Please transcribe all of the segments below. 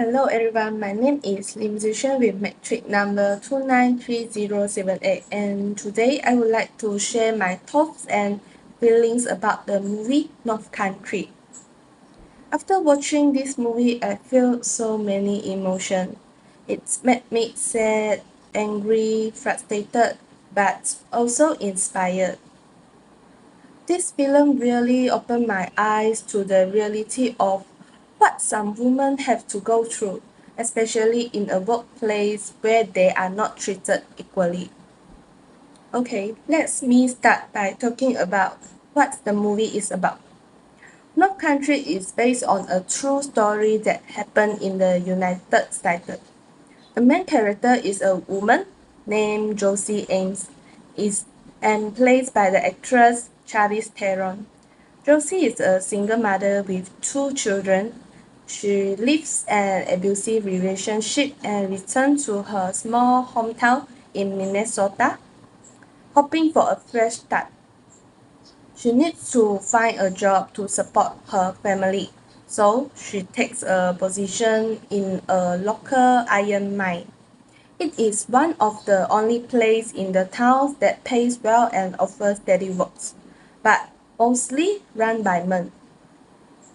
Hello everyone, my name is Lim Zishan with metric number 293078, and today I would like to share my thoughts and feelings about the movie North Country. After watching this movie, I feel so many emotions. It's made me sad, angry, frustrated, but also inspired. This film really opened my eyes to the reality of what some women have to go through, especially in a workplace where they are not treated equally. Okay, let's me start by talking about what the movie is about. North Country is based on a true story that happened in the United States. The main character is a woman named Josie Ames, is and played by the actress Charlize Theron. Josie is a single mother with two children. She lives an abusive relationship and returns to her small hometown in Minnesota, hoping for a fresh start. She needs to find a job to support her family, so she takes a position in a local iron mine. It is one of the only places in the town that pays well and offers steady works, but mostly run by men.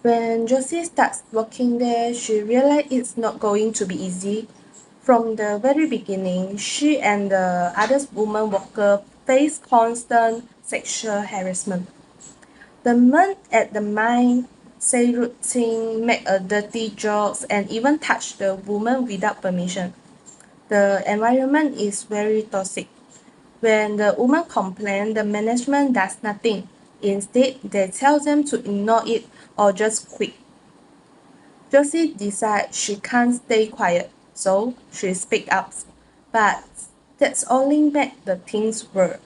When Josie starts working there, she realizes it's not going to be easy. From the very beginning, she and the other women worker face constant sexual harassment. The men at the mine say rude things, make a dirty jokes, and even touch the woman without permission. The environment is very toxic. When the woman complains, the management does nothing. Instead, they tell them to ignore it or just quit. Josie decides she can't stay quiet, so she speaks up. But that's only made the things worse.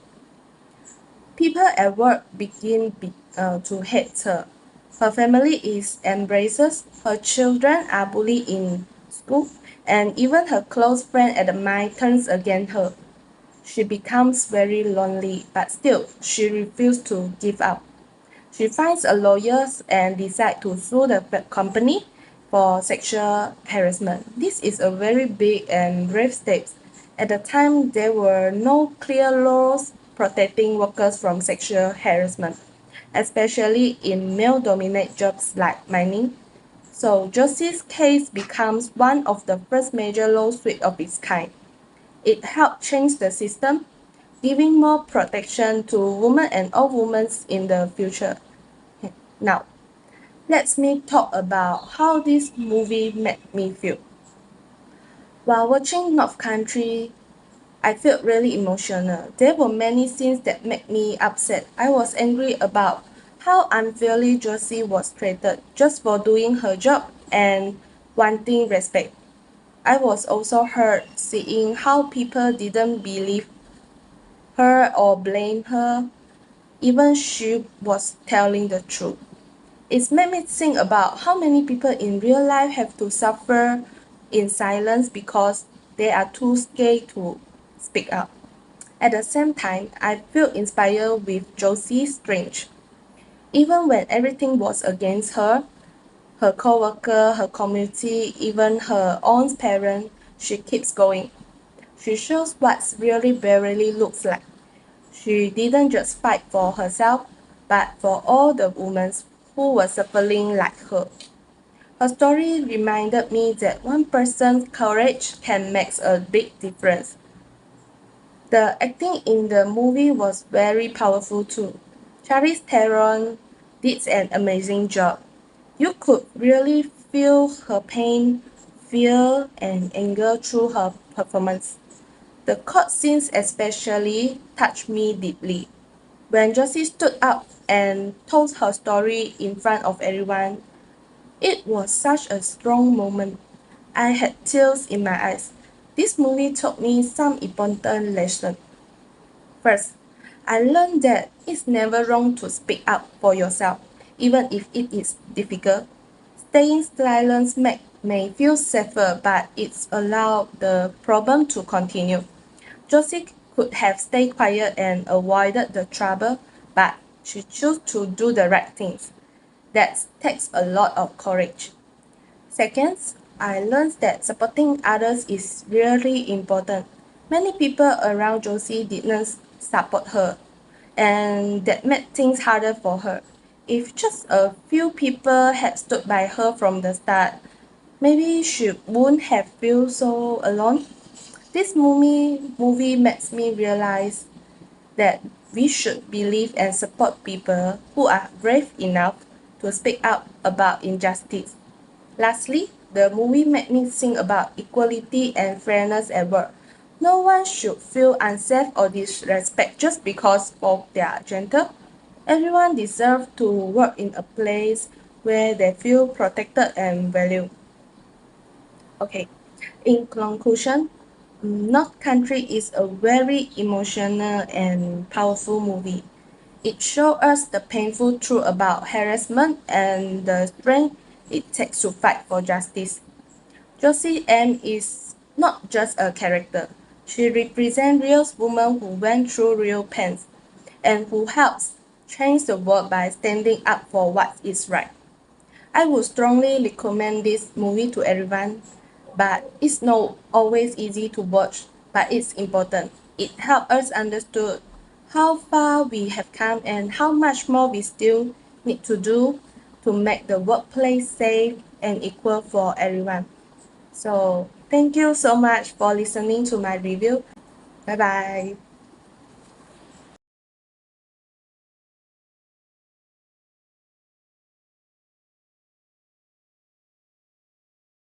People at work begin to hate her. Her family is embraces, her children are bullied in school, and even her close friend at the mine turns against her. She becomes very lonely, but still, she refuses to give up. She finds a lawyer and decides to sue the company for sexual harassment. This is a very big and brave step. At the time, there were no clear laws protecting workers from sexual harassment, especially in male-dominated jobs like mining. So Josie's case becomes one of the first major lawsuits of its kind. It helped change the system, giving more protection to women and all women in the future. Now, let me talk about how this movie made me feel. While watching North Country, I felt really emotional. There were many scenes that made me upset. I was angry about how unfairly Josie was treated just for doing her job and wanting respect. I was also hurt seeing how people didn't believe her or blame her, even she was telling the truth. It made me think about how many people in real life have to suffer in silence because they are too scared to speak up. At the same time, I feel inspired with Josie's strength. Even when everything was against her, her co-worker, her community, even her own parents, she keeps going. She shows what really barely looks like. She didn't just fight for herself, but for all the women who were suffering like her. Her story reminded me that one person's courage can make a big difference. The acting in the movie was very powerful too. Charlize Theron did an amazing job. You could really feel her pain, fear, and anger through her performance. The court scenes especially touched me deeply. When Josie stood up and told her story in front of everyone, it was such a strong moment. I had tears in my eyes. This movie taught me some important lessons. First, I learned that it's never wrong to speak up for yourself, even if it is difficult. Staying silent may feel safer, but it's allowed the problem to continue. Josie could have stayed quiet and avoided the trouble, but she chose to do the right things. That takes a lot of courage. Second, I learned that supporting others is really important. Many people around Josie didn't support her, and that made things harder for her. If just a few people had stood by her from the start, maybe she wouldn't have felt so alone. This movie makes me realize that we should believe and support people who are brave enough to speak up about injustice. Lastly, the movie made me think about equality and fairness at work. No one should feel unsafe or disrespect just because of their gender. Everyone deserves to work in a place where they feel protected and valued. Okay, in conclusion, North Country is a very emotional and powerful movie. It shows us the painful truth about harassment and the strength it takes to fight for justice. Josie M is not just a character. She represents real women who went through real pains and who helps change the world by standing up for what is right. I would strongly recommend this movie to everyone, but it's not always easy to watch, but it's important. It helps us understand how far we have come and how much more we still need to do to make the workplace safe and equal for everyone. So, thank you so much for listening to my review. Bye bye.